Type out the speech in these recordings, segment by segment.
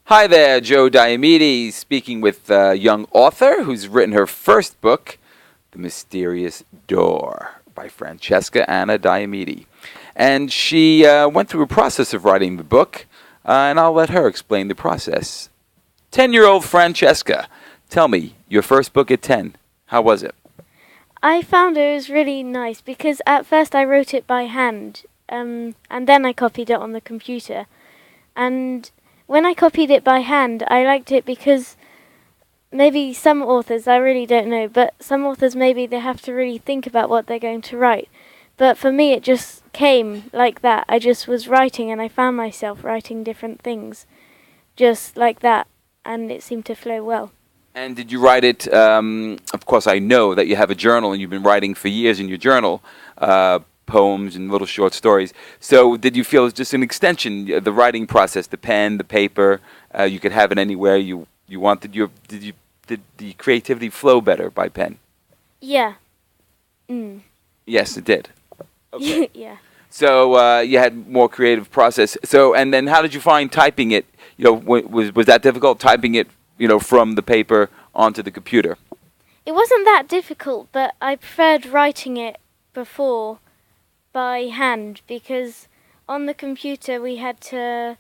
Hi there, Joe Diomede, speaking with a young author who's written her first book, The Mysterious Door, by Francesca Anna Diomede. And she went through a process of writing the book, and I'll let her explain the process. 10-year-old Francesca, tell me, your first book at 10, how was it? I found it was really nice because at first I wrote it by hand, and then I copied it on the computer. And when I copied it by hand, I liked it because maybe some authors, I really don't know, but some authors maybe they have to really think about what they're going to write. But for me, it just came like that. I just was writing and I found myself writing different things just like that, and it seemed to flow well. And did you write it, of course I know that you have a journal and you've been writing for years in your journal, poems and little short stories. So did you feel it's just an extension, the writing process, the pen, the paper, you could have it anywhere you wanted? Did the creativity flow better by pen? Yeah. Yes, it did. Okay. Yeah. So you had more creative process. So, and then how did you find typing it? Was that difficult, typing it, from the paper onto the computer? It wasn't that difficult, but I preferred writing it before by hand because on the computer we had to.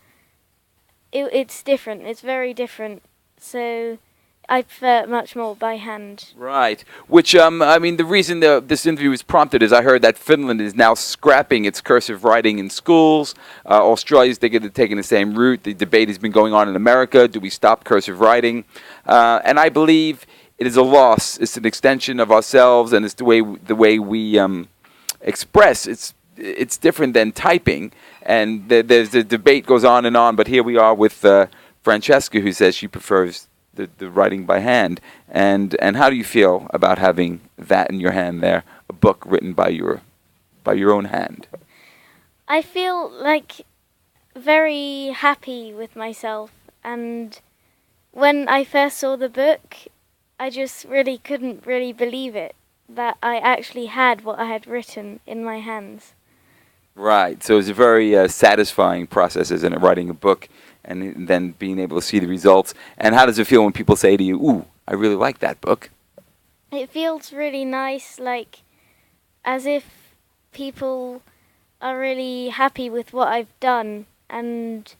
It's different. It's very different. So I prefer it much more by hand. Right. Which, the reason this interview was prompted is I heard that Finland is now scrapping its cursive writing in schools. Australia's taking the same route. The debate has been going on in America. Do we stop cursive writing? And I believe it is a loss. It's an extension of ourselves, and it's the way we express. It's different than typing, and the debate goes on and on. But here we are with Francesca, who says she prefers the writing by hand. And how do you feel about having that in your hand there, a book written by your own hand? I feel like very happy with myself, and when I first saw the book, I just really couldn't really believe it, that I actually had what I had written in my hands. Right. So it's a very satisfying process, isn't it, writing a book and then being able to see the results? And how does it feel when people say to you, "Ooh, I really like that book"? It feels really nice, like as if people are really happy with what I've done and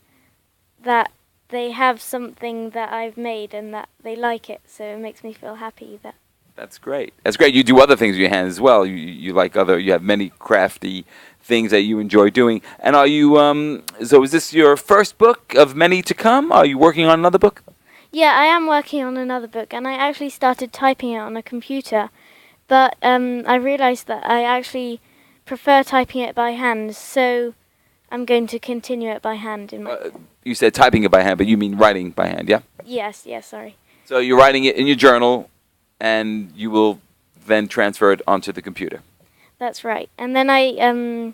that they have something that I've made and that they like it. So it makes me feel happy that. That's great. That's great. You do other things with your hands as well. You have many crafty things that you enjoy doing. And are you, so is this your first book of many to come? Are you working on another book? Yeah, I am working on another book, and I actually started typing it on a computer, but I realized that I actually prefer typing it by hand, so I'm going to continue it by hand. You said typing it by hand, but you mean writing by hand, yeah? Yes, sorry. So you're writing it in your journal, and you will then transfer it onto the computer. That's right. And then I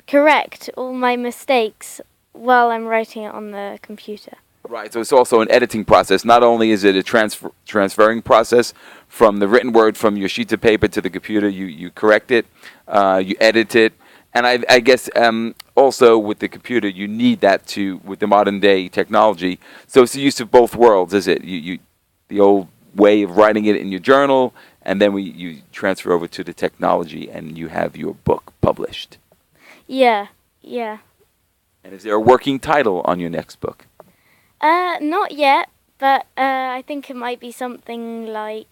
correct all my mistakes while I'm writing it on the computer. Right, so it's also an editing process. Not only is it a transferring process from the written word from your sheets of paper to the computer, you correct it, you edit it, and I guess also with the computer you need that with the modern day technology. So it's the use of both worlds, is it? The old way of writing it in your journal, and then you transfer over to the technology and you have your book published. Yeah. And is there a working title on your next book? Not yet, but I think it might be something about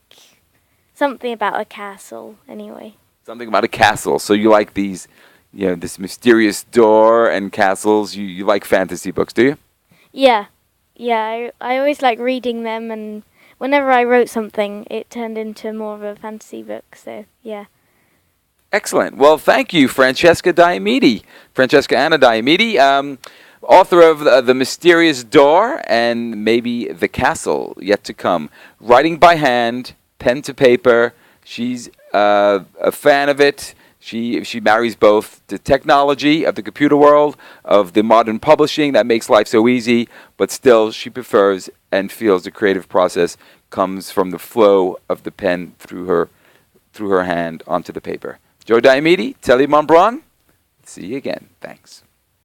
a castle anyway. Something about a castle. So you like these, this mysterious door and castles. You like fantasy books, do you? Yeah. I always like reading them, and whenever I wrote something, it turned into more of a fantasy book, so yeah. Excellent. Well, thank you, Francesca Anna Diomede, author of The Mysterious Door and maybe The Castle, yet to come. Writing by hand, pen to paper. She's a fan of it. She marries both the technology of the computer world, of the modern publishing that makes life so easy, but still she prefers and feels the creative process comes from the flow of the pen through her hand onto the paper. Joe Diomede, Telly Montbron, See you again. Thanks.